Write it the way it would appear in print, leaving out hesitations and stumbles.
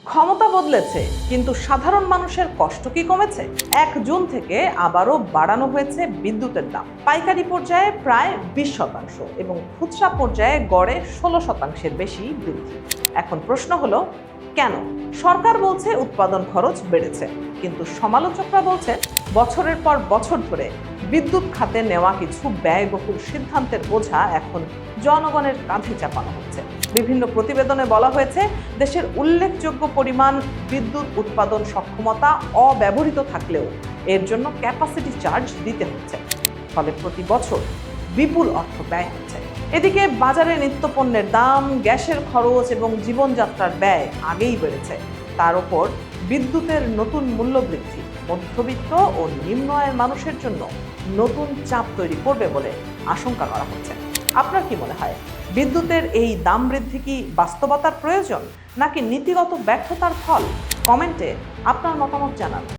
ক্ষমতা বদলেছে, কিন্তু সাধারণ মানুষের কষ্ট কি কমেছে? ১ জুন থেকে আবারও বাড়ানো হয়েছে বিদ্যুতের দাম। পাইকারি পর্যায়ে প্রায় ২০% এবং খুচরা পর্যায়ে গড়ে ১৬%-এর বেশি বৃদ্ধি। এখন প্রশ্ন হলো, কেন? সরকার বলছে উৎপাদন খরচ বেড়েছে, কিন্তু সমালোচকরা বলছে বছরের পর বছর ধরে বিদ্যুৎ খাতে নেওয়া কিছু ব্যয়বহুল সিদ্ধান্তের বোঝা এখন জনগণের কাঁধে চাপানো হচ্ছে। বিভিন্ন প্রতিবেদনে বলা হয়েছে, দেশের উল্লেখযোগ্য পরিমাণ বিদ্যুৎ উৎপাদন সক্ষমতা অব্যবহৃত থাকলেও এর জন্য ক্যাপাসিটি চার্জ দিতে হচ্ছে, ফলে প্রতি বছর বিপুল অর্থ ব্যয় হচ্ছে। এদিকে বাজারে নিত্যপণ্যের দাম, গ্যাসের খরচ এবং জীবনযাত্রার ব্যয় আগেই বেড়েছে। তার উপর বিদ্যুতের নতুন মূল্য বৃদ্ধি মধ্যবিত্ত ও নিম্ন আয়ের মানুষের জন্য নতুন চাপ তৈরি করবে বলে আশঙ্কা করা হচ্ছে। আপনার কি মনে হয়, বিদ্যুতের এই দাম বৃদ্ধি কি বাস্তবতার প্রয়োজন, নাকি নীতিগত ব্যর্থতার ফল? কমেন্টে আপনার মতামত জানান।